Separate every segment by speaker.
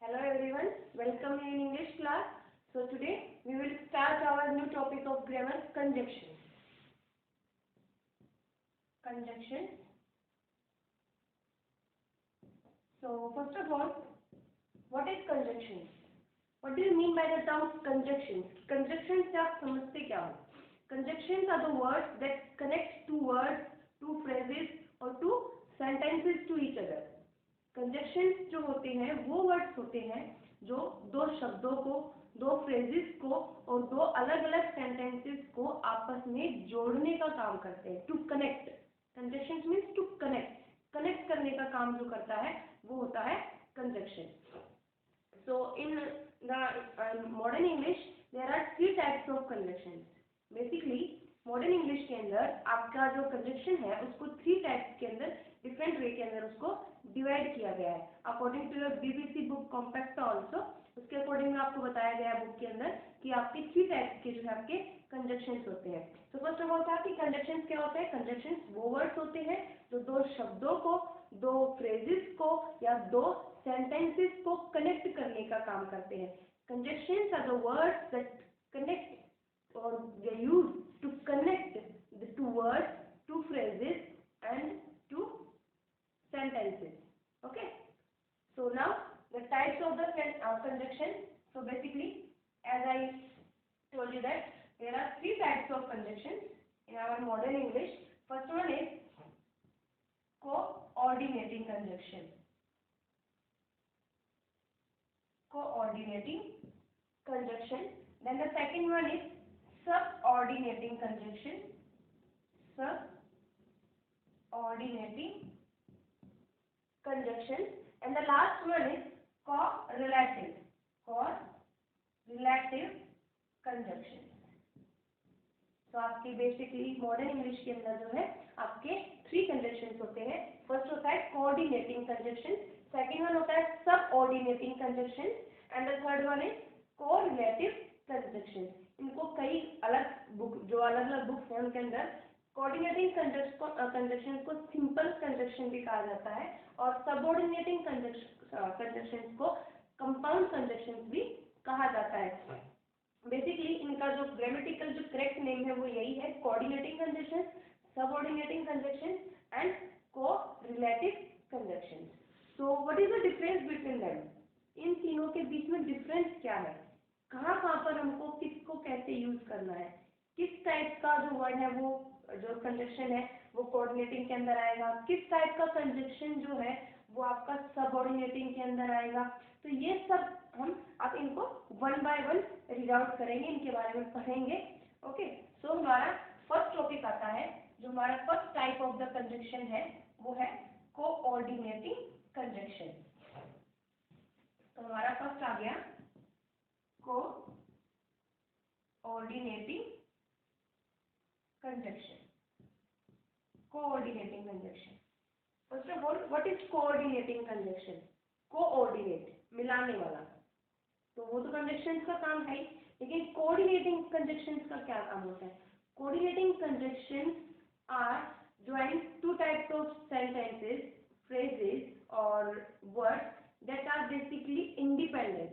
Speaker 1: Hello everyone, welcome in English class. So today we will start our new topic of grammar, conjunction. Conjunction. So first of all, what is conjunction? What do you mean by the term conjunctions? Conjunctions से आप समझते क्या हो? Conjunctions are the words that connect two words, two phrases or two sentences to each other. Conjunctions जो होते हैं वो words होते हैं जो दो शब्दों को, दो फ्रेजेस को और दो अलग अलग सेंटेंसेस को आपस में जोड़ने का काम करते हैं. To connect. Conjunctions means to connect. Connect करने का काम जो करता है वो होता है conjunction. So in the modern English there are three types of conjunctions. Basically modern English के अंदर आपका जो कंजंक्शन है उसको थ्री टाइप्स के अंदर डिफरेंट वे के अंदर उसको डिवाइड किया गया है. According to your BBC book compact also, उसके अकॉर्डिंग में आपको बताया गया है बुक के अंदर कि आपके थ्री टाइप्स के जो है आपके कंजंक्शंस होते हैं. तो फर्स्ट ऑफ ऑल था कि कंजंक्शंस क्या होते हैं. कंजंक्शंस वो वर्ड्स होते हैं जो दो शब्दों को, दो फ्रेजेस को या दो सेंटेंसेस को कनेक्ट करने का काम करते हैं. Conjunctions are the words that connect और they use to connect the two words, two phrases and two sentences. Okay, so now the types of the conjunction. So basically, as I told you that there are three types of conjunctions in our modern English. First one is coordinating conjunction. Coordinating conjunction. Then the second one is subordinating conjunction. Subordinating conjunction, and the last one is correlative conjunction. तो आपके basically modern English के अंदर जो है आपके three conjunctions होते हैं. First होता है कोऑर्डिनेटिंग कंजंक्शन, सेकंड वन होता है subordinating conjunction and the third one is correlative conjunction. इनको कई अलग बुक, जो अलग अलग बुक्स हैं उनके अंदर कोऑर्डिनेटिंग कंजंक्शन को सिंपल कंजंक्शन भी कहा जाता है और सबऑर्डिनेटिंग कंजंक्शन को कंपाउंड कंजंक्शन भी कहा जाता है. बेसिकली इनका जो ग्रामेटिकल जो करेक्ट नेम है वो यही है, coordinating conjunction, subordinating conjunction and correlative conjunction. So what is the difference between them? इन तीनों के बीच में डिफरेंस क्या है? कहाँ पर हमको किसको कैसे यूज करना है? किस टाइप का जो वर्ड है वो जो कंजंक्शन है वो कोऑर्डिनेटिंग के अंदर आएगा, किस टाइप का कंजंक्शन जो है वो आपका सबऑर्डिनेटिंग के अंदर आएगा. तो ये सब हम अब इनको one by one read out करेंगे, इनके बारे में पढ़ेंगे. ओके, सो हमारा फर्स्ट टॉपिक आता है, जो हमारा first type of the conjunction है वो है कोऑर्डिनेटिंग कंजंक्शन. तो हमारा फर्स्ट आ गया coordinating conjunction. Coordinating conjunction. First of all, what is coordinating conjunction? Coordinate, मिलाने वाला. तो वो तो conjunctions का काम है, लेकिन coordinating conjunctions का क्या काम होता है? Coordinating conjunctions are joining two types of sentences, phrases or words that are basically independent.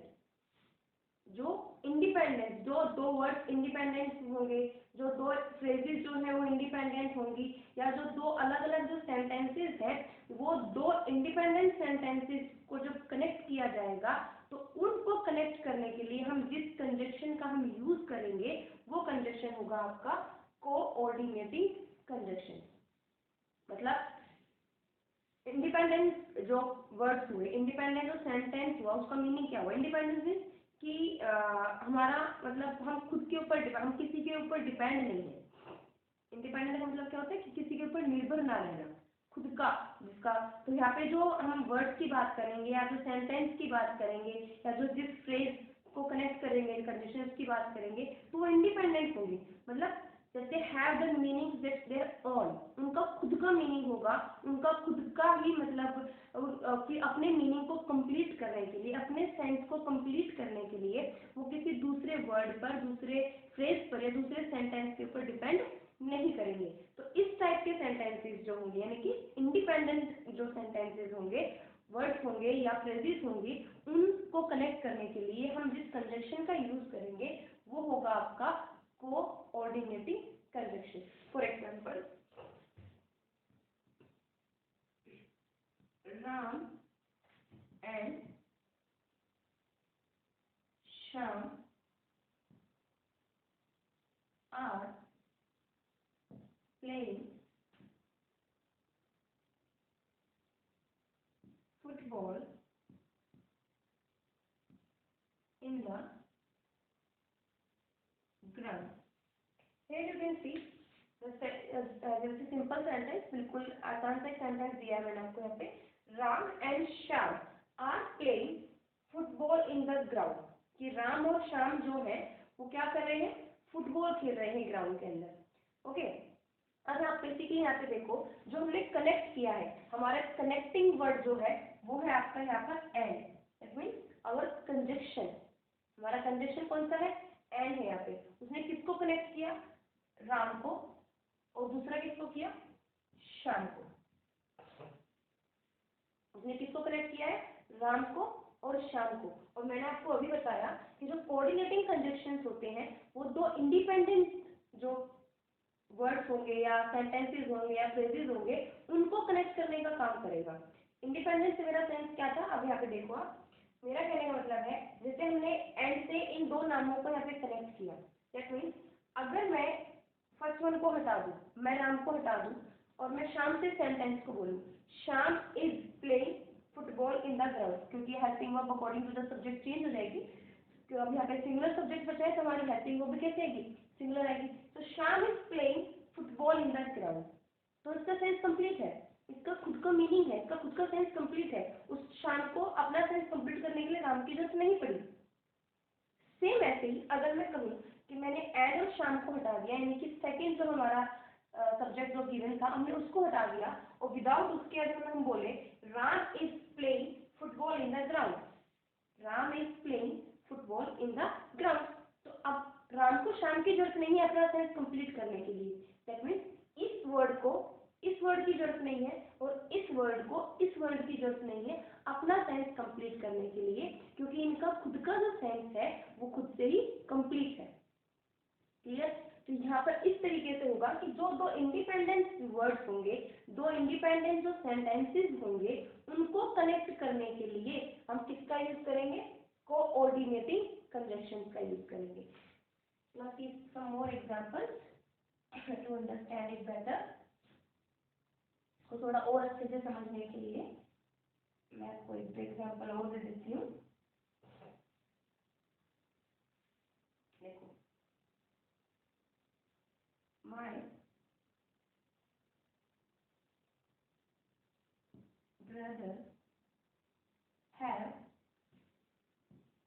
Speaker 1: जो इंडिपेंडेंट, जो दो वर्ड इंडिपेंडेंट होंगे, जो दो फ्रेजेस जो है वो इंडिपेंडेंट होंगी, या जो दो अलग अलग जो सेंटेंसेस है वो दो इंडिपेंडेंट सेंटेंसेस को जब कनेक्ट किया जाएगा तो उनको कनेक्ट करने के लिए हम जिस कंजंक्शन का हम यूज करेंगे वो कंजंक्शन होगा आपका कोऑर्डिनेटिंग कंजंक्शन. मतलब इंडिपेंडेंट जो वर्ड्स हुए, इंडिपेंडेंट जो सेंटेंस हुआ उसका मीनिंग क्या हुआ? इंडिपेंडेंस मीन्स कि हमारा मतलब हम खुद के ऊपर, हम किसी के ऊपर डिपेंड नहीं है. इंडिपेंडेंट का मतलब क्या होता है कि किसी के ऊपर निर्भर ना रहना, खुद का जिसका. तो यहाँ पे जो हम वर्ड्स की बात करेंगे या जो सेंटेंस की बात करेंगे या जो जिस फ्रेज को कनेक्ट करेंगे, कंडीशंस की बात करेंगे तो वो इंडिपेंडेंट होगी. मतलब जैसे have the meaning that their own, उनका खुद का मीनिंग होगा, उनका खुद का ही मतलब कि अपने मीनिंग को कंप्लीट करने के लिए, अपने सेंस को कंप्लीट करने के लिए वो किसी दूसरे वर्ड पर, दूसरे फ्रेज पर या दूसरे सेंटेंस के ऊपर डिपेंड नहीं करेंगे. तो इस टाइप के सेंटेंसेस जो होंगे, यानी कि इंडिपेंडेंट जो सेंटेंसेस होंगे, वर्ड्स होंगे या फ्रेजेस होंगी, उनको कनेक्ट करने के लिए हम जिस कंजक्शन का यूज करेंगे वो होगा आपका coordinating conjunction. For example, Ram and Shyam are playing football in the ground. Here you can see there is a simple sentence, बिल्कुल आसान सा सेंटेंस दिया है मैंने आपको यहाँ पे। Ram and Shyam are playing football in the ground, कि राम और श्याम जो है वो क्या कर रहे हैं, फुटबॉल खेल रहे हैं ग्राउंड के अंदर। ओके, अब आप बेसिकली यहाँ पे देखो, जो हमने कनेक्ट किया है, हमारा कनेक्टिंग वर्ड जो है वो है आपका यहाँ पर and. That means our conjunction, हमारा कंजक्शन कौन सा है, एंड है यहाँ पे। उसने किसको कनेक्ट किया, राम को, और दूसरा किसको किया, श्याम को। उसने किसको कनेक्ट किया है, राम को और श्याम को। और मैंने आपको अभी बताया कि जो कोऑर्डिनेटिंग कंजक्शंस होते हैं वो दो इंडिपेंडेंट जो वर्ड्स होंगे या सेंटेंसेस होंगे या फ्रेजेस होंगे उनको कनेक्ट करने का काम करेगा। इंडिपेंडेंस से मेरा सेंस क्या था, अब यहाँ पे देखो आप, मेरा कहने का मतलब है जैसे हमने एंड से इन दो नामों को यहाँ पे कनेक्ट किया। दैट मीन्स अगर मैं फर्स्ट वन को हटा दूँ, मैं राम को हटा दूँ और मैं श्याम से सेंटेंस को बोलूँ, Shyam is playing football in the ground, क्योंकि helping verb according to the subject change हो जाएगी। तो अब यहाँ पे सिंगुलर सब्जेक्ट बचा है तो हमारी हेल्पिंग वर्ब भी कैसे आएगी, सिंगुलर आएगी। तो Shyam is playing football in the ground, तो इसका सेंस कंप्लीट है, इसका खुद का मीनिंग है, इसका खुद का सेंस कंप्लीट है। उस श्याम को अपना सेंस कंप्लीट करने के लिए राम की जरूरत नहीं पड़ी। सेम ऐसे ही अगर मैं कहूँ कि मैंने एंड और श्याम को हटा दिया, यानी कि सेकंड जो हमारा सब्जेक्ट जो गिवन था हमने उसको हटा दिया, और विदाउट उसके अगर हम बोले Ram is playing football in the ground, Ram is playing football in the ground, तो अब राम को श्याम की जरूरत नहीं है अपना सेंस कंप्लीट करने के लिए। दैट मीन्स इस वर्ड को इस वर्ड की जरूरत नहीं है और इस वर्ड को इस वर्ड की जरूरत नहीं है अपना सेंस कंप्लीट करने के लिए, क्योंकि इनका खुद का जो सेंस है वो खुद से ही कंप्लीट है। क्लियर? तो यहाँ पर इस तरीके से होगा कि जो दो इंडिपेंडेंट वर्ड्स होंगे, दो इंडिपेंडेंट जो सेंटेंसेस होंगे, उनको कनेक्ट करने के लिए हम किसका यूज करेंगे, कोऑर्डिनेटिंग कंजक्शंस का यूज करेंगे। Now see some more examples to understand it better. इसको थोड़ा और अच्छे से समझने के लिए मैं आपको एक एग्जाम्पल और दे देती हूँ। देखो, my brother have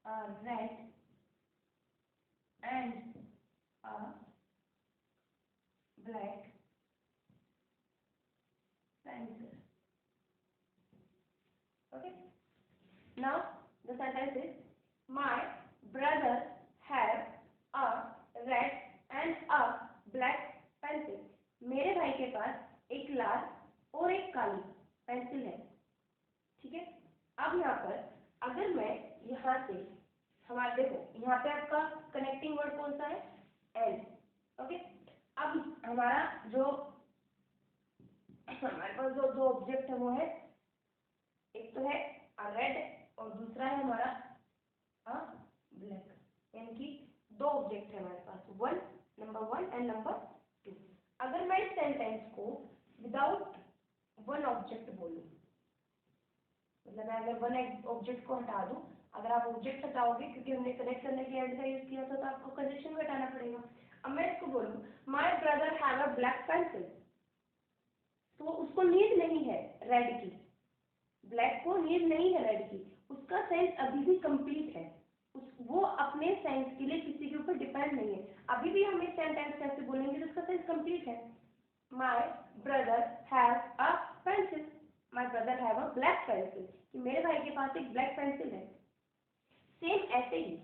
Speaker 1: a red and a black pencil. Okay. Now the sentence is my brother have a red and a black pencil. मेरे भाई के पास एक लाल और एक काली पेंसिल है। ठीक है, अब यहाँ पर अगर मैं यहाँ से हमारे देखो यहाँ पे आपका कनेक्टिंग वर्ड कौन सा है, एंड। ओके, अब हमारा जो हमारे पास जो दो ऑब्जेक्ट है वो है, एक तो है रेड और दूसरा है हमारा ब्लैक, यानी कि दो ऑब्जेक्ट है हमारे पास, number one and number two. अगर मैं इस सेंटेंस को विदाउट वन ऑब्जेक्ट बोलूं, मतलब मैं अगर वन ऑब्जेक्ट को हटा दूं, अगर आप ऑब्जेक्ट हटाओगे क्योंकि हमने कनेक्ट करने के लिए एंड का यूज किया था तो आपको कंजक्शन भी हटाना पड़ेगा। अब मैं इसको बोलूं my brother have a black pencil, तो उसको नीड नहीं है रेड की, ब्लैक को नीड नहीं है रेड की, उसका सेंस अभी भी कंप्लीट है, वो अपने सेंस के लिए किसी के ऊपर डिपेंड नहीं है। अभी भी हम इस सेंटेंस कैसे बोलेंगे तो उसका सेंस कंप्लीट है। My brother have a pencil, my brother have a black pencil, कि मेरे भाई के पास एक ब्लैक पेंसिल है। सेम ऐसे ही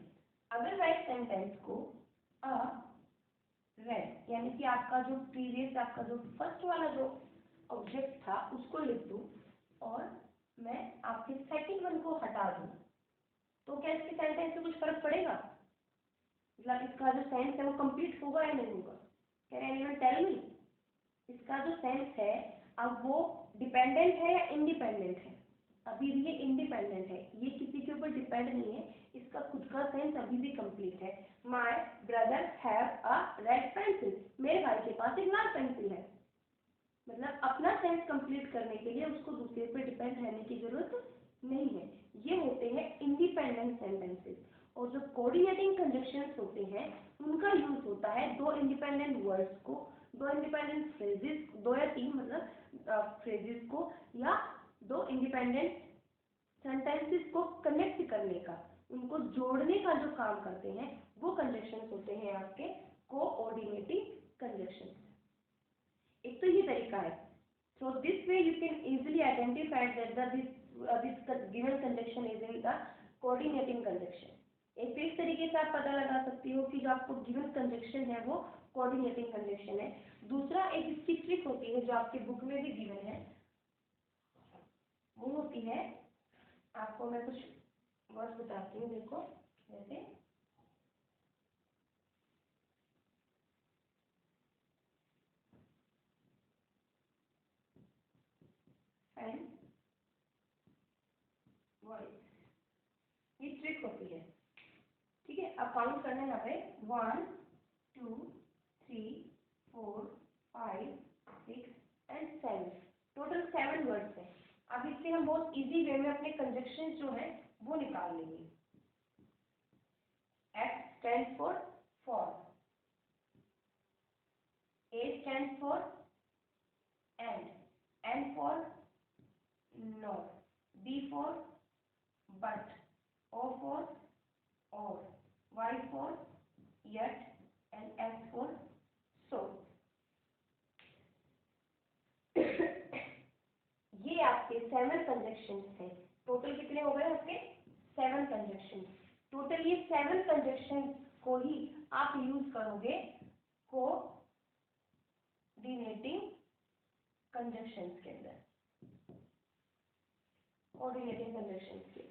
Speaker 1: अगर मैं इस सेंटेंस को अ रेड, यानी कि आपका जो प्रीवियस आपका जो फर्स्ट वाला जो ऑब्जेक्ट था उसको लिख दूं और मैं आपके सेकंड वन को हटा दूं, तो क्या सेंटेंस में कुछ फर्क पड़ेगा? मतलब इसका जो सेंस है वो कंप्लीट होगा या नहीं होगा? Can anyone tell me? इसका जो सेंस है अब वो डिपेंडेंट है या इंडिपेंडेंट है? अभी भी ये इंडिपेंडेंट है, ये किसी के ऊपर डिपेंड नहीं है, इसका खुद का सेंस अभी भी कंप्लीट है। My brother have a red pencil, मेरे भाई के पास एक लाल पेंसिल है। मतलब अपना सेंस कंप्लीट करने के लिए उसको दूसरे पर डिपेंड रहने की जरूरत नहीं है। ये होते हैं इंडिपेंडेंट सेंटेंसेस। और जो कोऑर्डिनेटिंग कंजंक्शंस होते हैं उनका यूज होता है दो इंडिपेंडेंट वर्ड्स को, दो इंडिपेंडेंट फ्रेजेस, दो या तीन मतलब फ्रेजेस को, या दो इंडिपेंडेंट सेंटेंसेस को कनेक्ट करने का, उनको जोड़ने का जो काम करते हैं वो कंजंक्शंस होते हैं आपके कोऑर्डिनेटिंग कंजंक्शंस। एक तो ये तरीका है। So this way you can easily identify that this given conjunction is in the coordinating conjunction. एक तो इस तरीके से आप पता लगा सकती हो कि जो आपको गिवन कंजंक्शन है वो कोऑर्डिनेटिंग कंजंक्शन है। दूसरा एक इसकी ट्रिक होती है जो आपके बुक में भी गिवन है, वो होती है, आपको मैं कुछ वर्ड्स बताती हूँ, देखो जैसे एंड वॉइस, ये ट्रिक होती है। ठीक है, अब काउंट करना यहाँ पे 1 2 3 4 5 6 एंड 7, टोटल 7 वर्ड्स हैं। अब इससे हम बहुत इजी वे में अपने कंजंक्शन जो है वो निकाल लेंगे। X stands for, A stands for and, N for no, B for but, O for or, Y for yet and S for so. ये आपके 7 कंजंक्शंस हैं। टोटल कितने हो गए आपके? 7 कंजंक्शंस। टोटल ये 7 कंजंक्शंस को ही आप यूज करोगे कोऑर्डिनेटिंग कंजंक्शंस के अंदर, कोऑर्डिनेटिंग कंजंक्शंस के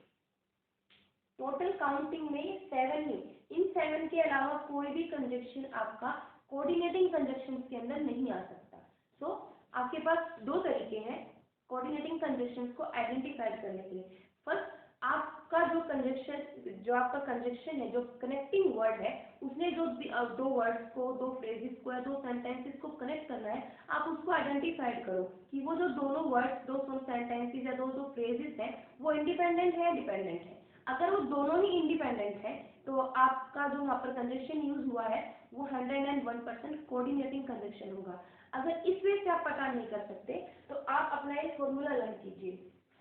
Speaker 1: टोटल काउंटिंग में 7 ही, इन 7 के अलावा कोई भी कंजंक्शन आपका कोऑर्डिनेटिंग कंजंक्शंस के अंदर नहीं आ सकता। सो आपके पास दो तरीके हैं कोऑर्डिनेटिंग कंजंक्शंस को आइडेंटिफाई करने के लिए। फर्स्ट, आपका जो आपका कंजंक्शन है, जो कनेक्टिंग वर्ड है, उसने जो दो वर्ड्स को, दो फ्रेजेस को या दो सेंटेंसेस को कनेक्ट करना है, आप उसको आइडेंटिफाई करो कि वो जो दोनों वर्ड्स, दो सेंटेंसेस या दो फ्रेजेस हैं वो इंडिपेंडेंट है या डिपेंडेंट है। अगर वो दोनों ही इंडिपेंडेंट है तो आपका जो यहाँ पर कंजंक्शन यूज हुआ है वो 101% कोऑर्डिनेटिंग कंजंक्शन होगा। अगर इस वे से आप पता नहीं कर सकते तो आप अपना एक फॉर्मूला लर्न कीजिए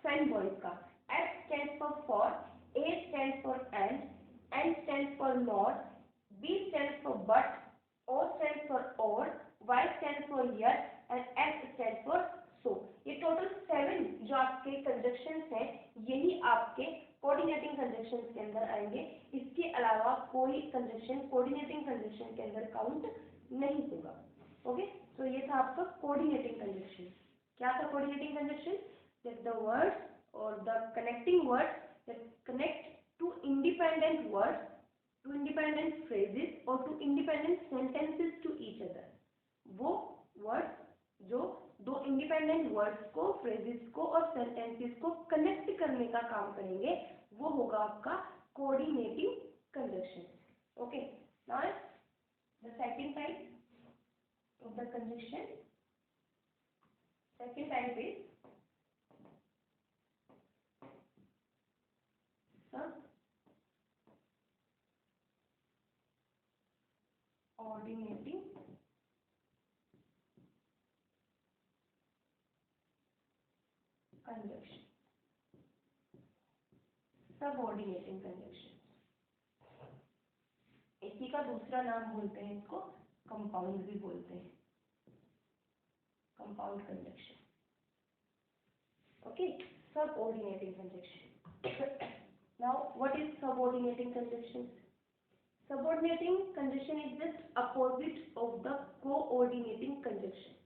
Speaker 1: फैन बॉयज का। F stands for, A stands for and, N stands for not, B stands for but, O stands for or, Y stands for yes and S stands for so. ये total 7 जो आपके conjunctions हैं यही आपके coordinating conjunctions के अंदर आएंगे। इसके अलावा कोई कंजंक्शन कोऑर्डिनेटिंग कंजंक्शन के अंदर काउंट नहीं होगा। ओके, तो ये था आपका कोऑर्डिनेटिंग कंजंक्शन। क्या था coordinating conjunction? That the words or the connecting words that connect to independent words, to independent phrases or to independent sentences to each other. वो words जो दो इंडिपेंडेंट वर्ड्स को, फ्रेजेस को और सेंटेंसेस को connect करने का काम करेंगे, वो होगा आपका coordinating conjunction. Okay, now the second type of the conjunction, second type is subordinating conjunction, subordinating conjunction. इसी का दूसरा नाम बोलते हैं इसको कंपाउंड भी बोलते हैं, compound conjunction. Okay, subordinating conjunction. Now what is subordinating conjunction? Subordinating conjunction is just opposite of the coordinating conjunction.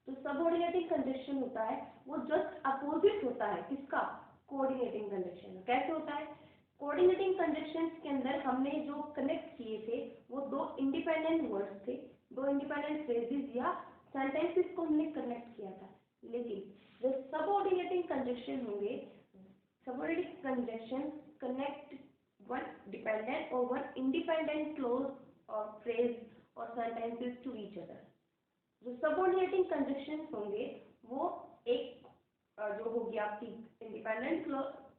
Speaker 1: तो सबऑर्डिनेटिंग कंजंक्शन होता है वो जस्ट अपोजिट होता है किसका? Coordinating conjunction. कैसे होता है? कोऑर्डिनेटिंग कंजक्शंस के अंदर हमने जो कनेक्ट किए थे वो दो इंडिपेंडेंट वर्ड्स थे, दो इंडिपेंडेंट फ्रेजेस या सेंटेंसेस को हमने कनेक्ट किया था। लेकिन जो सबऑर्डिनेटिंग कंजक्शन होंगे, subordinating conjunction connect one dependent और वन इंडिपेंडेंट क्लोज और फ्रेज और सेंटेंसेस टू ईच अदर। जो सबऑर्डिनेटिंग कंजक्शंस होंगे वो एक जो होगी आपकी इंडिपेंडेंट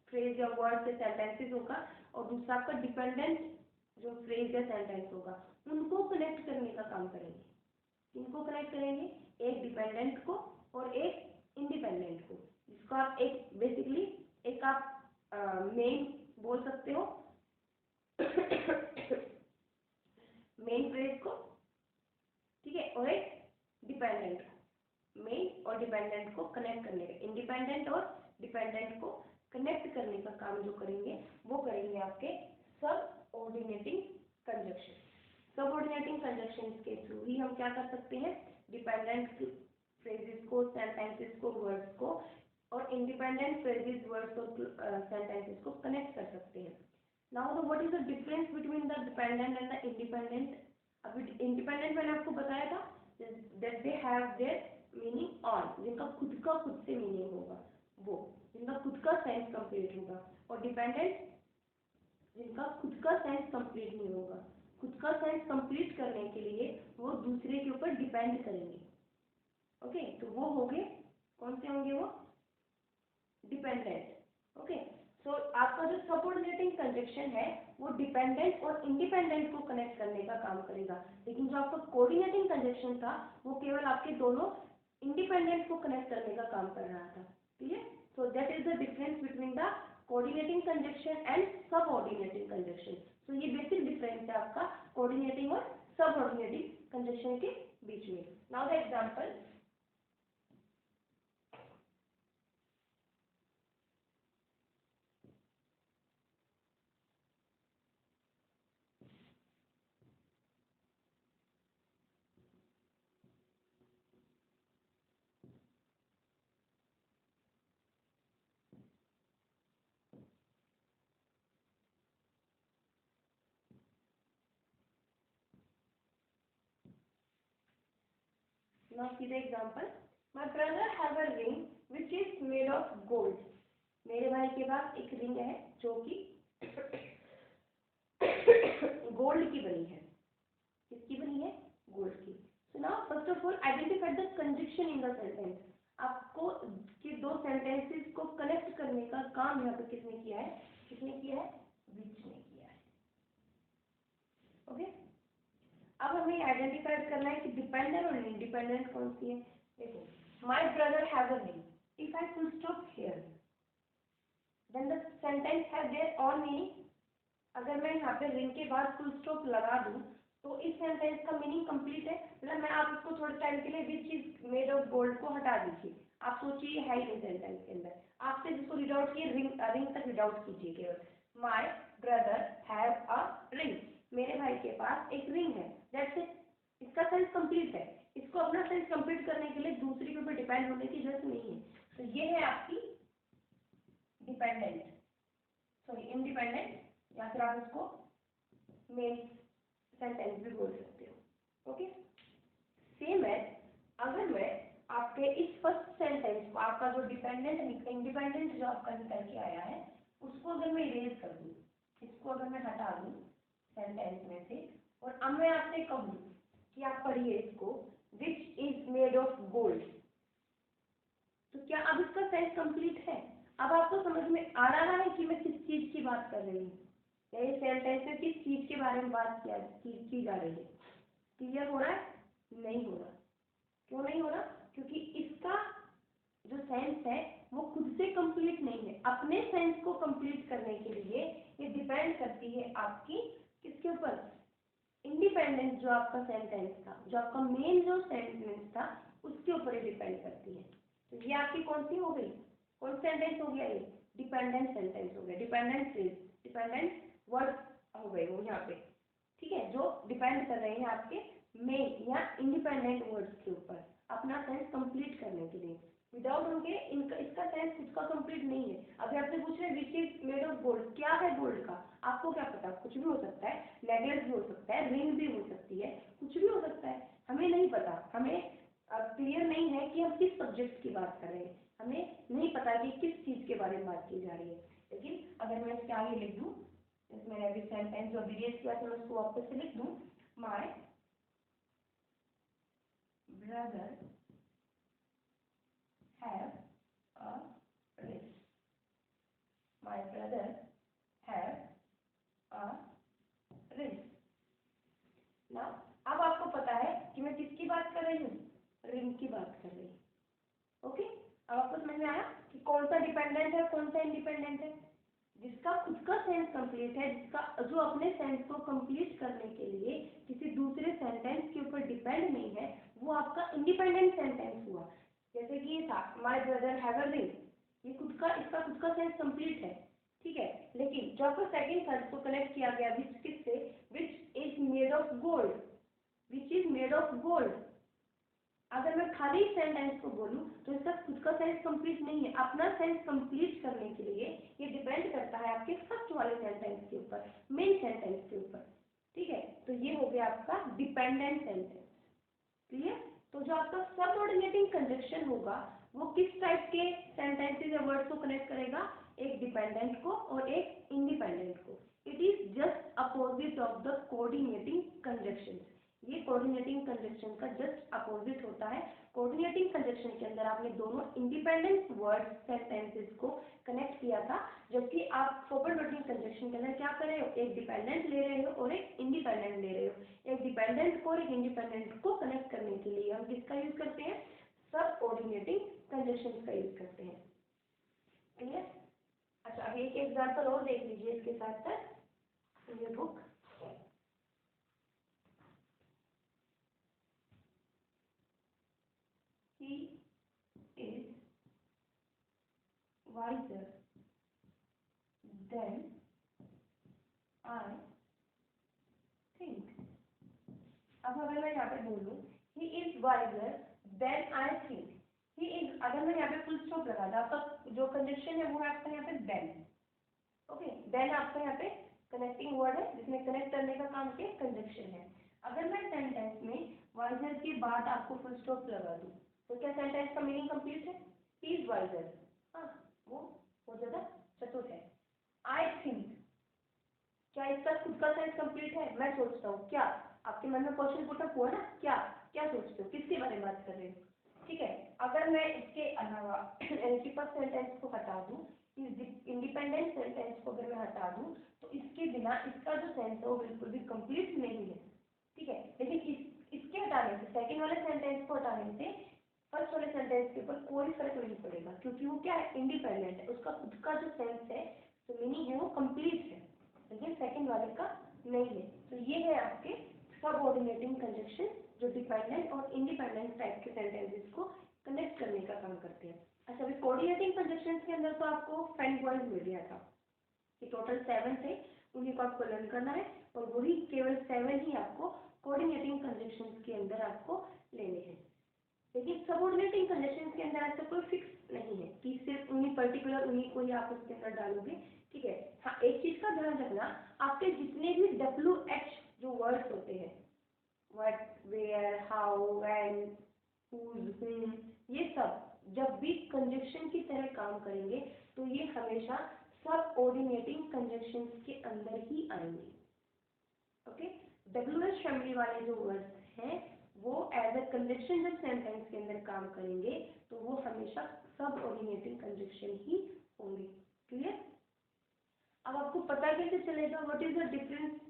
Speaker 1: फ्रेज या वर्ड से सेंटेंसेस होगा और दूसरा आपका डिपेंडेंट जो फ्रेज या सेंटेंस होगा, उनको कनेक्ट करने का काम करेंगे। इनको कनेक्ट करेंगे, एक डिपेंडेंट को और एक इंडिपेंडेंट को, जिसको आप एक बेसिकली एक आप मेन बोल सकते हो मेन फ्रेज को, ठीक है, और एक डिपेंडेंट को, मेन और डिपेंडेंट को कनेक्ट करने का, इंडिपेंडेंट और डिपेंडेंट को कनेक्ट करने का काम जो करेंगे वो करेंगे आपके सब ऑर्डिनेटिंग कंजक्शन। सब ऑर्डिनेटिंग कंजक्शन के थ्रू ही हम क्या कर सकते हैं, डिपेंडेंट फ्रेजेस को, सेंटेंसेस को, वर्ड्स को और इंडिपेंडेंट फ्रेजेस, वर्ड्स और सेंटेंसेस को कनेक्ट कर सकते हैं। Now the what is the difference between the dependent and the independent. अभी इंडिपेंडेंट मैंने आपको बताया था that they have their meaning on, जिनका खुद से मीनिंग होगा, वो जिनका खुद का सेंस कंप्लीट होगा, और डिपेंडेंट जिनका खुद का सेंस कंप्लीट नहीं होगा। खुद का सेंस कंप्लीट करने के लिए वो दूसरे के ऊपर डिपेंड करेंगे। ओके, तो वो होंगे, कौन से होंगे वो, डिपेंडेंट। ओके, सो आपका जो सबऑर्डिनेटिंग कंजक्शन है वो डिपेंडेंट और इंडिपेंडेंट को कनेक्ट करने का काम करेगा, लेकिन जो आपका कोऑर्डिनेटिंग कंजक्शन था वो केवल आपके दोनों इंडिपेंडेंट को कनेक्ट करने का काम कर रहा था। ठीक है, so that is the difference between the coordinating conjunction and subordinating conjunction। so ये basic difference है आपका coordinating और subordinating conjunction के बीच में। now the example, now see the example, my brother have a ring which is made of gold। मेरे भाई के पास एक रिंग है जो कि गोल्ड की बनी है। किसकी बनी है, गोल्ड की। so now first of all identify the conjunction in the sentence। आपको कि दो सेंटेंसेस को कनेक्ट करने का काम यहाँ पे किसने किया है, विच ने किया है। ओके, अब हमें आइडेंटिफाई करना है कि डिपेंडेंट और इंडिपेंडेंट कौन सी है। देखो, my brother have a ring, if I full stop here then the sentence have their own meaning. अगर मैं यहाँ पे रिंग के बाद फुल स्टॉप लगा दूं तो इस सेंटेंस का मीनिंग कंप्लीट है। मतलब मैं आप इसको थोड़े टाइम के लिए which is made of gold को हटा दीजिए, आप सोचिए है ही नहीं सेंटेंस के अंदर, आपसे जिसको रीड आउट किए रिंग तक रीड आउट कीजिए केवल। My brother have a ring, मेरे भाई के पास एक रिंग है, दैट्स इट, इसका सेंस कंप्लीट है। इसको अपना सेंस कंप्लीट करने के लिए दूसरे के ऊपर डिपेंड होने की जरूरत नहीं है। तो ये है आपकी डिपेंडेंट, सॉरी इंडिपेंडेंट, या फिर आप इसको मेन सेंटेंस भी बोल सकते हो। ओके, सेम है, अगर मैं आपके इस फर्स्ट सेंटेंस को, आपका जो डिपेंडेंट इंडिपेंडेंट जो आपका निकल के आया है उसको अगर मैं इरेज कर दूं, इसको अगर मैं हटा दूं सेंटेंस में से, और अब मैं आपसे कहूं कि आप पढ़िए इसको, which is made of gold, तो क्या अब इसका सेंस कंप्लीट है। अब आपको समझ में आ रहा है कि मैं किस चीज की बात कर रही हूँ, ये सेंटेंस में किस चीज के बारे में बात की जा रही है। क्लियर हो रहा है, नहीं हो रहा, क्यों नहीं हो रहा, क्योंकि इसका जो सेंस है वो खुद से कंप्लीट नहीं है। अपने सेंस को कंप्लीट करने के लिए ये डिपेंड करती है आपकी किसके ऊपर, इंडिपेंडेंट जो आपका सेंटेंस था, जो आपका मेन जो सेंटेंस था उसके ऊपर ये डिपेंड करती है। तो ये आपकी कौन सी हो गई, कौन सेंटेंस हो गया, ये डिपेंडेंट सेंटेंस हो गया, डिपेंडेंट फ्रेज, डिपेंडेंट वर्ड हो गए वो यहाँ पे। ठीक है, जो डिपेंड कर रहे हैं आपके मेन या इंडिपेंडेंट वर्ड्स के ऊपर अपना सेंस कंप्लीट करने के लिए। विदाउट उनके इनका इसका सेंस खुद का कंप्लीट नहीं है। अभी आपसे पूछ रहे which is made of gold, क्या है गोल्ड का, आपको क्या पता, कुछ भी हो सकता है, नेकलेस भी हो सकता है, रिंग भी हो सकती है, कुछ भी हो सकता है, हमें नहीं पता, हमें क्लियर नहीं है कि हम किस सब्जेक्ट की बात कर रहे हैं, हमें नहीं पता कि किस चीज के बारे में बात की जा रही है। लेकिन अगर मैं इसके आगे लिख दूँ, इसमें अभी सेंटेंस जो अभी रेज किया था मैं उसको वापस से लिख दूँ, my brother have a race. My brother have a race. Now, अब आपको पता है कि मैं किसकी बात कर रही हूँ, रिंग की बात कर रही हूँ। ओके, अब आपको समझ में आया कि कौन सा डिपेंडेंट है कौन सा इंडिपेंडेंट है। जिसका खुद का सेंस कंप्लीट है, जिसका जो अपने सेंस को कंप्लीट करने के लिए किसी दूसरे सेंटेंस के ऊपर डिपेंड नहीं है, वो आपका इंडिपेंडेंट सेंटेंस हुआ। जैसे कि ये था my brother have a ring, ये खुद का इसका खुद का सेंस कंप्लीट है, ठीक है। लेकिन जो आपको सेकंड सेंस को कनेक्ट किया गया विच किससे, which is made of gold, which is made of gold. अगर मैं खाली सेंटेंस को बोलूं तो इसका खुद का सेंस कंप्लीट नहीं है। अपना सेंस कंप्लीट करने के लिए ये डिपेंड करता है आपके फर्स्ट वाले सेंटेंस के ऊपर, मेन सेंटेंस के ऊपर, ठीक है। तो ये हो गया आपका डिपेंडेंट सेंटेंस, क्लियर। तो जो आपका सबऑर्डिनेटिंग कंजक्शन होगा वो किस टाइप के सेंटेंसेस या वर्ड्स को कनेक्ट करेगा, एक डिपेंडेंट को और एक इंडिपेंडेंट को। It is just opposite of the coordinating conjunction. ये कोऑर्डिनेटिंग कंजक्शन का जस्ट अपोजिट होता है। कोऑर्डिनेटिंग कंजक्शन के अंदर आपने दोनों इंडिपेंडेंट वर्ड सेंटेंसेस को कनेक्ट किया था, जबकि आप सबऑर्डिनेटिंग कंजक्शन के अंदर क्या कर रहे हो, एक डिपेंडेंट ले रहे हो और एक इंडिपेंडेंट ले रहे हो। एक डिपेंडेंट को और एक इंडिपेंडेंट को कनेक्ट करने के लिए हम किसका यूज करते हैं, सबऑर्डिनेटिंग कंजक्शन का यूज करते हैं, क्लियर। अच्छा, अभी एक एग्जांपल और देख लीजिए इसके साथ साथ ये book. He is wiser than I think. अब अगर मैं यहाँ पे बोलूँ he is wiser than I think, he is, अगर मैं यहाँ पे फुल स्टॉप लगा दूँ, आपका जो कंजक्शन है वो है आपका यहाँ पे then, ओके। then आपका यहाँ पे कनेक्टिंग वर्ड है जिसमें कनेक्ट करने का काम किया कंजक्शन है। अगर मैं सेंटेंस में wiser के बाद आपको फुल स्टॉप लगा दूँ तो क्या सेंटेंस का मीनिंग कंप्लीट है, he is wiser, हाँ वो बहुत ज्यादा चतुर है। I think, क्या इसका खुद का सेंस कंप्लीट है, मैं सोचता हूँ, क्या आपके मन में क्वेश्चन पुटअप हुआ ना, क्या क्या सोचते हो, किसके बारे में बात कर रहे हो, ठीक है। अगर मैं इसके अलावा फर्स्ट सेंटेंस को हटा दूँ, इस इंडिपेंडेंट सेंटेंस को अगर मैं हटा दूँ तो इसके बिना इसका जो सेंस है वो बिल्कुल भी कंप्लीट नहीं है, ठीक है। लेकिन इसके हटाने से, सेकंड वाले सेंटेंस को हटाने से फर्स्ट वाले सेंटेंस के ऊपर कोई फर्क नहीं पड़ेगा, क्योंकि वो क्या है, इंडिपेंडेंट है, उसका खुद का जो सेंस है, जो मीनिंग है वो कंप्लीट है, लेकिन सेकंड वाले का नहीं है। तो ये है आपके सबऑर्डिनेटिंग कंजक्शन जो डिपेंडेंट और इंडिपेंडेंट टाइप के सेंटेंसेस को कनेक्ट करने का काम करते हैं। अच्छा, अभी कोऑर्डिनेटिंग कंजक्शन के अंदर तो आपको 5 पॉइंट मिल गया था कि टोटल 7 थे, उन्हीं को आपको लर्न करना है और वही केवल 7 ही आपको कोऑर्डिनेटिंग कंजक्शन के अंदर आपको लेने हैं। लेकिन सबऑर्डिनेटिंग कंजक्शन के अंदर ऐसा कोई फिक्स नहीं है कि सिर्फ उन्हीं पर्टिकुलर उन्हीं को ही आप उसके अंदर डालोगे, ठीक है। हाँ, एक चीज का ध्यान रखना, आपके जितने भी WH जो वर्ड्स होते हैं, what, where, how, when, whose, whom, ये सब जब भी कंजक्शन की तरह काम करेंगे तो ये हमेशा सबऑर्डिनेटिंग कंजक्शन के अंदर ही आएंगे, ओके। WH फैमिली वाले जो वर्ड्स हैं वो एज अ कंजक्शन जब सेंटेंस के अंदर काम करेंगे तो वो हमेशा सबऑर्डिनेटिंग कंजक्शन ही होंगे, क्लियर। अब आपको पता कैसे चलेगा व्हाट इज द डिफरेंस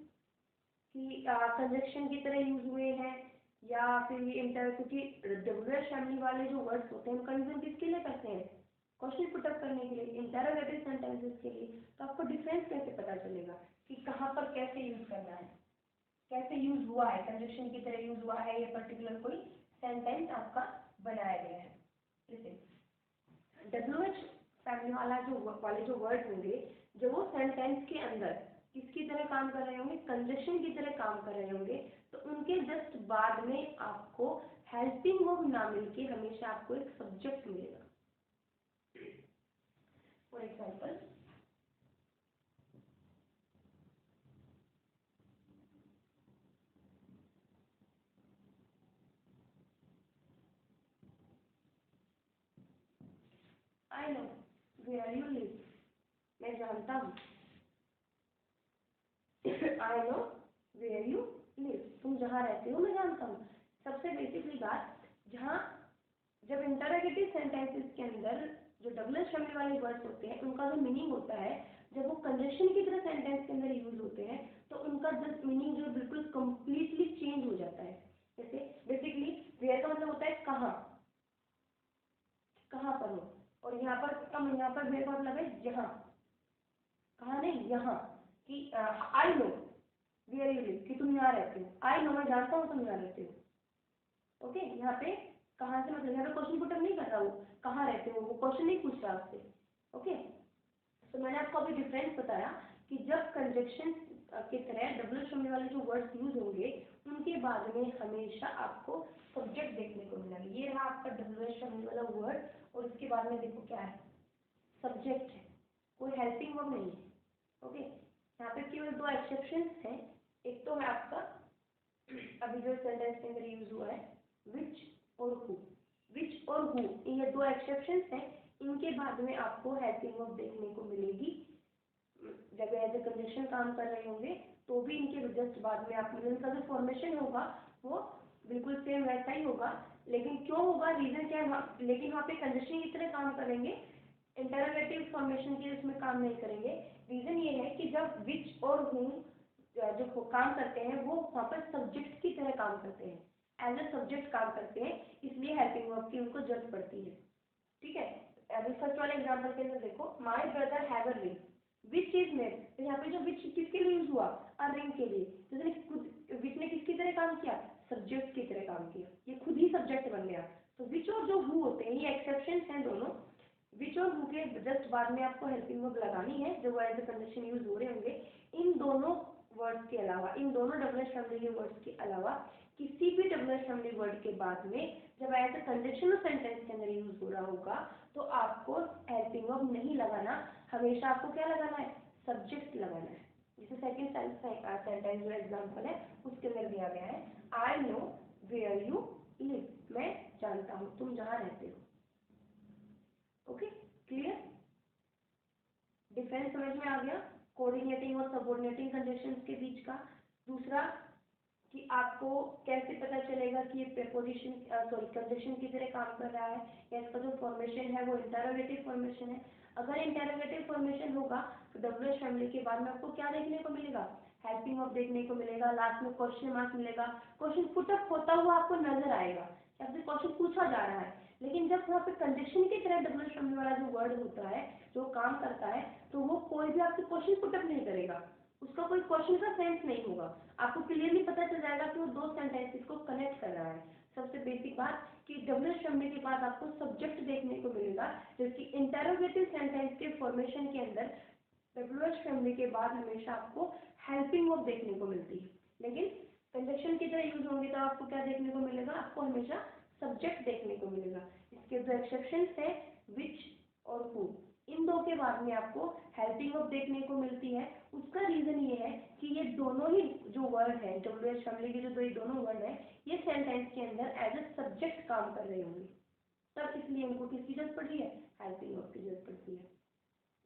Speaker 1: कि कंजक्शन की तरह यूज हुए हैं या फिर ये इंटर, क्योंकि WH फैमिली वाले जो वर्ड्स होते हैं उनका यूज हम किसके लिए करते हैं, क्वेश्चन पुटअप करने के लिए, इंटरोगेटिव सेंटेंसेस के लिए। तो आपको डिफरेंस कैसे पता चलेगा कि कहाँ पर कैसे यूज करना है, कैसे यूज हुआ है, कंजक्शन की तरह यूज हुआ है, ये पर्टिकुलर कोई सेंटेंस आपका बनाया गया है। जैसे WH फैमिली वाला जो वर्ड होंगे, जो वो सेंटेंस के अंदर किसकी तरह काम कर रहे होंगे, कंजक्शन की तरह काम कर रहे होंगे, तो उनके जस्ट बाद में आपको हेल्पिंग वर्ब ना मिलके हमेशा आपको एक सब्जेक्ट मिलेगा, for example, I know where you live, मैं जानता हूँ। I know where you live, तुम जहाँ रहते हो मैं जानता हूँ। सबसे बेसिकली बात, जहाँ जब इंटरोगेटिव सेंटेंसेस के अंदर जो डबल एस फैमिली वाले वर्ड्स होते हैं उनका जो मीनिंग होता है, जब वो कंजक्शन की तरह सेंटेंस के अंदर यूज होते हैं तो उनका जस्ट मीनिंग जो बिल्कुल कंप्लीटली चेंज हो जाता है। जैसे बेसिकली वेयर का मतलब होता है कहाँ, कहाँ पर हो, और यहाँ पर वेयर का मतलब है यहाँ, कहाँ नहीं यहाँ, कि I know where you live, कि तुम यहाँ रहते हो। आई नो, मैं जानता हूँ तुम यहाँ रहते हो। ओके, यहाँ पे कहाँ से मतलब यहाँ पे क्वेश्चन पुटअप नहीं कर रहा हूँ, कहाँ रहते हो, वो क्वेश्चन नहीं पूछ रहा आपसे। ओके, तो मैंने आपको अभी डिफरेंस बताया कि जब कंजक्शन की तरह डबल फैमिली वाले जो वर्ड्स यूज होंगे उनके बाद में हमेशा आपको सब्जेक्ट देखने को मिलेगा। ये रहा आपका डबल फैमिली वाला वर्ड, और इसके बाद में देखो क्या है, सब्जेक्ट है, कोई हेल्पिंग वर्ब नहीं है। ओके, यहाँ पे केवल दो एक्सेप्शंस हैं। एक तो है आपका अभी जो सेंटेंस के अंदर यूज हुआ है विच और हु, विच और हु, ये दो एक्सेप्शंस हैं। इनके बाद में आपको हेल्पिंग वर्ब देखने को मिलेगी। जब एज ए कंजक्शन काम कर रहे होंगे तो भी इनके जस्ट बाद में आप इनका जो फॉर्मेशन होगा वो बिल्कुल सेम वैसा ही होगा, लेकिन क्यों होगा, रीजन क्या है, लेकिन वहाँ पे कंजक्शन की तरह काम करेंगे, इंटरोगेटिव फॉर्मेशन के इसमें काम नहीं करेंगे। रीजन ये है कि जब विच और हूँ जो काम करते हैं वो वहाँ पर सब्जेक्ट की तरह काम करते हैं, एज ए सब्जेक्ट काम करते हैं, इसलिए हेल्पिंग वर्ब की उनको जरूरत पड़ती है। ठीक है, अभी फर्स्ट वाले एग्जांपल के अंदर देखो, my brother have a ring, which is made, तो यहाँ पे जो विच किसके लिए यूज हुआ, अ रिंग के लिए, तो खुद विच ने किसकी तरह काम किया, सब्जेक्ट की तरह काम किया, ये खुद ही सब्जेक्ट बन गया। तो विच और जो हु होते हैं ये एक्सेप्शन हैं दोनों। विच और हु के जस्ट बाद में आपको हेल्पिंग वर्ब लगानी है जो एज ए कंडीशन यूज हो रहे होंगे। इन दोनों वर्ड्स के अलावा, इन दोनों डबल एस फैमिली के वर्ड्स के अलावा किसी भी डबल एस फैमिली वर्ड के बाद में जब एज ए कंडीशनल सेंटेंस के अंदर यूज हो रहा होगा तो आपको हेल्पिंग वर्ब नहीं लगाना, हमेशा आपको क्या लगाना है, सब्जेक्ट लगाना है। जैसे सेकंड सेंटेंस जो एग्जांपल है उसके अंदर दिया गया है, I know where you live, मैं जानता हूँ तुम जहाँ रहते हो। ओके, क्लियर, डिफरेंस समझ में आ गया कोऑर्डिनेटिंग और सबऑर्डिनेटिंग कंडीशंस के बीच का। दूसरा कि आपको कैसे पता चलेगा कि ये प्रीपोजिशन कंजक्शन की तरह काम कर रहा है, या इसका जो फॉर्मेशन है वो इंटरोगेटिव फॉर्मेशन है। अगर इंटरोगेटिव फॉर्मेशन होगा तो डब्ल्यू एच फैमिली के बाद में आपको क्या देखने को मिलेगा, हेल्पिंग वर्ब देखने को मिलेगा, लास्ट में क्वेश्चन मार्क मिलेगा, क्वेश्चन पुटअप होता हुआ आपको नजर आएगा, आपसे क्वेश्चन पूछा जा रहा है। लेकिन जब वहाँ पे कंजक्शन की तरह डब्ल्यू एच फैमिली वाला जो वर्ड होता है जो काम करता है तो वो कोई भी आपसे क्वेश्चन पुटअप नहीं करेगा, उसका कोई क्वेश्चन का सेंस नहीं होगा, आपको क्लियरली पता चल जाएगा कि वो दो सेंटेंसेस को कनेक्ट कर रहा है। सबसे बेसिक बात कि डब्ल्यू एच फैमिली के बाद आपको सब्जेक्ट देखने को मिलेगा, जबकि इंटरोगेटिव सेंटेंस के फॉर्मेशन के अंदर डब्ल्यू एच फैमिली के बाद हमेशा आपको हेल्पिंग वर्ब देखने को मिलती है। लेकिन कंजक्शन की तरह यूज होंगे तो आपको क्या देखने को मिलेगा, आपको हमेशा सब्जेक्ट देखने को मिलेगा। इसके दो एक्सेप्शंस है विच और हु, इन दो के बाद में आपको हेल्पिंग वर्ब देखने को मिलती है। उसका रीजन ये है कि ये दोनों ही जो वर्ड है डब्ल्यू एच फैमिली के जो ये दोनों वर्ड है ये सेंटेंस के अंदर एज ए सब्जेक्ट काम कर रहे होंगे, तब इसलिए उनको किसकी जरूरत पड़ रही है, हेल्पिंग वर्ब की जरूरत पड़ती है,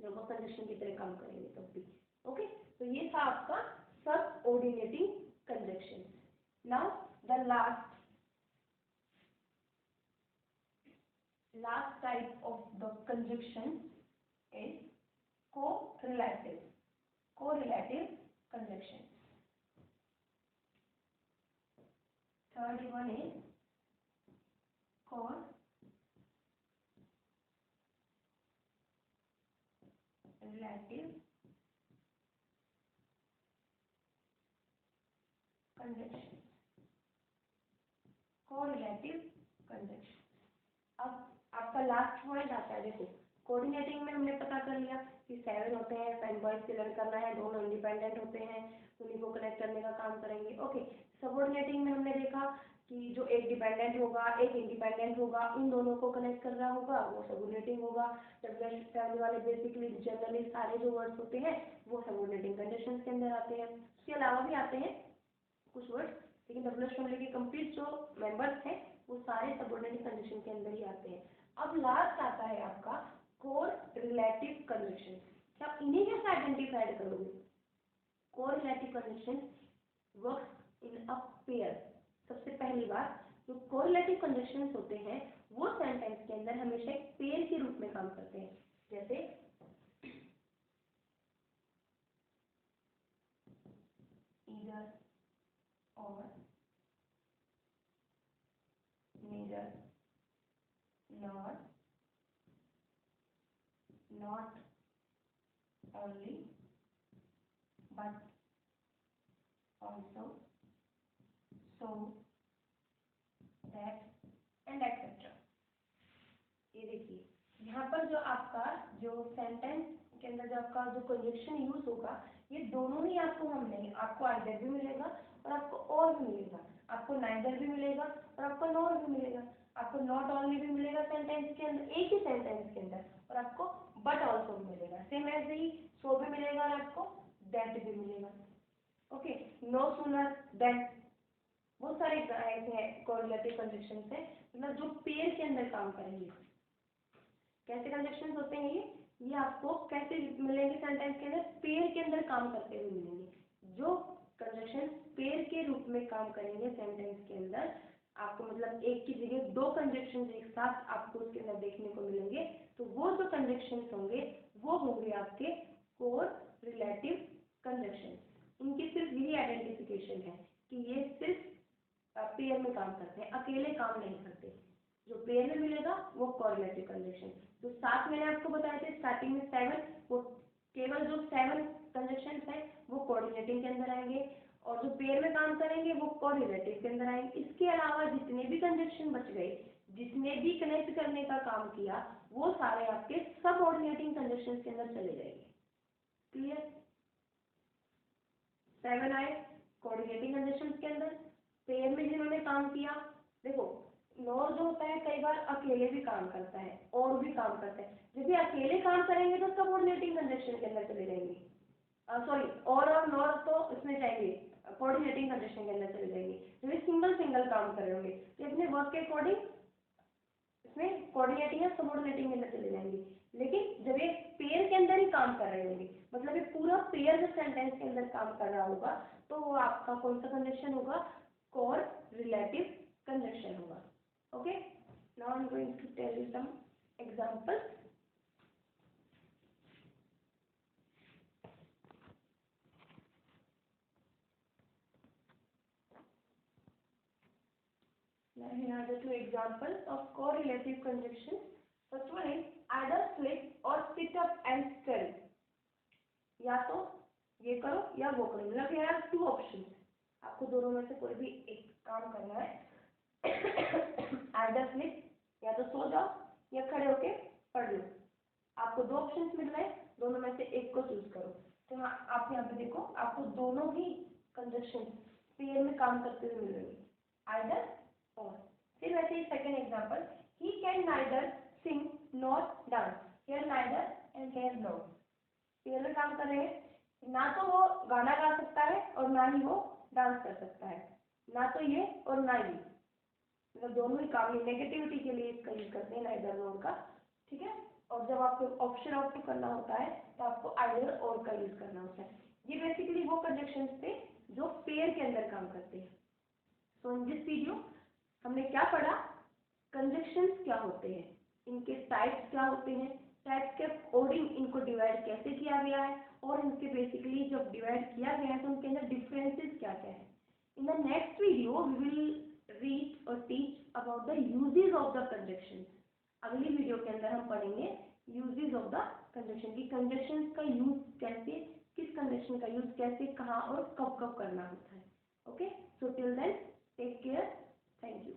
Speaker 1: जब वो कंजक्शन की तरह काम करेंगे तब भी। ओके, तो ये था आपका subordinating conjunction. Now the last type of the conjunction is correlative conjunction. Third one is correlative conjunction. correlative conjunction. अब आपका लास्ट पॉइंट आता है, देखो कोऑर्डिनेटिंग में हमने पता कर लिया कि 7 होते हैं, सिंबल्स से लर्न करना है, दोनों इंडिपेंडेंट होते हैं, उन्हीं को कनेक्ट करने का काम करेंगे। ओके, सबऑर्डिनेटिंग में हमने देखा कि जो एक डिपेंडेंट होगा एक इंडिपेंडेंट होगा, उन दोनों को कनेक्ट कर रहा होगा, वो सबऑर्डिनेटिंग होगा। डब्ल्यू फैमिली वाले बेसिकली जनरली सारे जो वर्ड्स होते हैं वो सबऑर्डिनेटिंग कंडीशंस के अंदर आते हैं। इसके अलावा भी आते हैं कुछ वर्ड्स, लेकिन डब्ल्यू फैमिली के कंप्लीट जो मेंबर्स हैं वो सारे सबऑर्डिनेटिंग कंडीशन के अंदर ही आते हैं। अब लास्ट आता है आपका कोर रिलेटिव कंडीशन। क्या इन्हीं के साथ आइडेंटिफाइड करोगे? Core relative condition works in a pair. सबसे पहली बात, जो कोरिलेटिव कंडीशंस होते हैं वो सेंटेंस के अंदर हमेशा एक पेयर के रूप में काम करते हैं। जैसे ईदर और, neither, not, not only, but, also, so, that and etcetera. ये देखिए यहाँ पर जो आपका जो सेंटेंस के अंदर जो आपका जो कंजक्शन यूज होगा ये दोनों ही आपको हमने, आपको आइदर भी मिलेगा और आपको और भी मिलेगा, आपको नाइदर भी मिलेगा और आपको नॉर भी मिलेगा, आपको नॉट ओनली भी मिलेगा सेंटेंस के अंदर, एक ही सेंटेंस के अंदर, और आपको बट ऑल्सो भी मिलेगा। सेम ऐसे ही सो भी मिलेगा और आपको दैट भी मिलेगा। ओके, नो सूनर देन, बहुत सारे ऐसे हैं कोरिलेटिव कंजक्शंस है, मतलब जो पेयर के अंदर काम करेंगे। कैसे कंजक्शंस होते हैं ये आपको कैसे मिलेंगे सेंटेंस के अंदर? पेयर के अंदर काम करते हुए मिलेंगे। जो कंजक्शन पेयर के रूप में काम करेंगे सेंटेंस के अंदर, आपको मतलब एक की जगह दो कंजक्शंस एक साथ आपको उसके अंदर देखने को मिलेंगे, तो वो जो कंजक्शंस होंगे वो होंगे आपके कोर रिलेटिव कंजक्शन। इनकी सिर्फ यही आइडेंटिफिकेशन है कि ये सिर्फ पेयर में काम करते हैं, अकेले काम नहीं करते। जो पेयर में मिलेगा वो कोरिलेटिव कंजक्शन। जो सात मैंने आपको बताए थे स्टार्टिंग में 7, वो केवल जो 7 कंजक्शंस हैं वो कोऑर्डिनेटिंग के अंदर आएंगे, और जो पेयर में काम करेंगे वो कोरिलेटिव के अंदर आएंगे। इसके अलावा जितने भी कंजक्शन बच गए, जिसने भी कनेक्ट करने का काम किया, वो सारे आपके सबऑर्डिनेटिंग कंजक्शन के अंदर चले जाएंगे। क्लियर? 7 आए कोऑर्डिनेटिंग कंजक्शन के अंदर, पेयर में जिन्होंने काम किया। देखो नॉर जो होता है कई बार अकेले भी काम करता है और भी काम करता है, जब भी अकेले काम करेंगे तो सबऑर्डिनेटिंग कंजक्शन के अंदर चले जाएंगे, सॉरी और नॉर तो इसमें जाएंगे कोऑर्डिनेटिंग कंजक्शन के अंदर चले जाएंगे। जब ये सिंगल सिंगल काम कर रहे होंगे तो अपने वर्क के अकॉर्डिंग इसमें कोऑर्डिनेटिंग या सबऑर्डिनेटिंग के अंदर चले जाएंगे। लेकिन जब ये पेयर के अंदर ही काम कर रहे होंगे, मतलब ये पूरा पेयर जो सेंटेंस के अंदर काम कर रहा होगा, तो वो आपका कौन सा कंजक्शन होगा? कोर रिलेटिव कंजक्शन होगा। Okay, now I'm going to tell you some examples. Now here are the two examples of correlative conjunctions. First one is either sleep or sit up and study. या तो ये करो या वो करो, मतलब here are two options. आपको दोनों में से कोई भी एक काम करना है। either sleep, या तो सो जाओ या खड़े होके पढ़ लो। आपको दो ऑप्शंस मिल रहे हैं, दोनों में से एक को चूज करो। तो हाँ, आप यहाँ पे देखो आपको दोनों ही कंजक्शन पेयर में काम करते हुए मिल रही है, आइदर और। फिर वैसे ही second example, he can neither sing nor dance, here neither and here no. Pair में काम कर रहे हैं, ना तो वो गाना गा सकता है और ना ही वो डांस कर सकता है, ना तो ये और ना ये, मतलब दोनों ही काम नहीं। नेगेटिविटी के लिए इसका यूज करते हैं नाइदर नॉर का, ठीक है। और जब आपको ऑप्शन आउट करना होता है तो आपको आइदर और का यूज करना होता है। ये बेसिकली वो कंजक्शंस थे जो पेयर के अंदर काम करते हैं। सो इन दिस वीडियो हमने क्या पढ़ा? कंजक्शंस क्या होते हैं, इनके टाइप्स क्या होते हैं, टाइप्स के अकॉर्डिंग इनको डिवाइड कैसे किया गया है, और इनके बेसिकली जब डिवाइड किया गया है तो उनके अंदर डिफरेंसेस क्या क्या है। In the next video we will read और teach about the uses of the conjunctions. अगली वीडियो के अंदर हम पढ़ेंगे यूजेस ऑफ द कंजक्शन की, कंजक्शंस का यूज कैसे, किस कंजक्शन का यूज कैसे, कहाँ और कब कब करना होता है। Okay, so till then take care, thank you.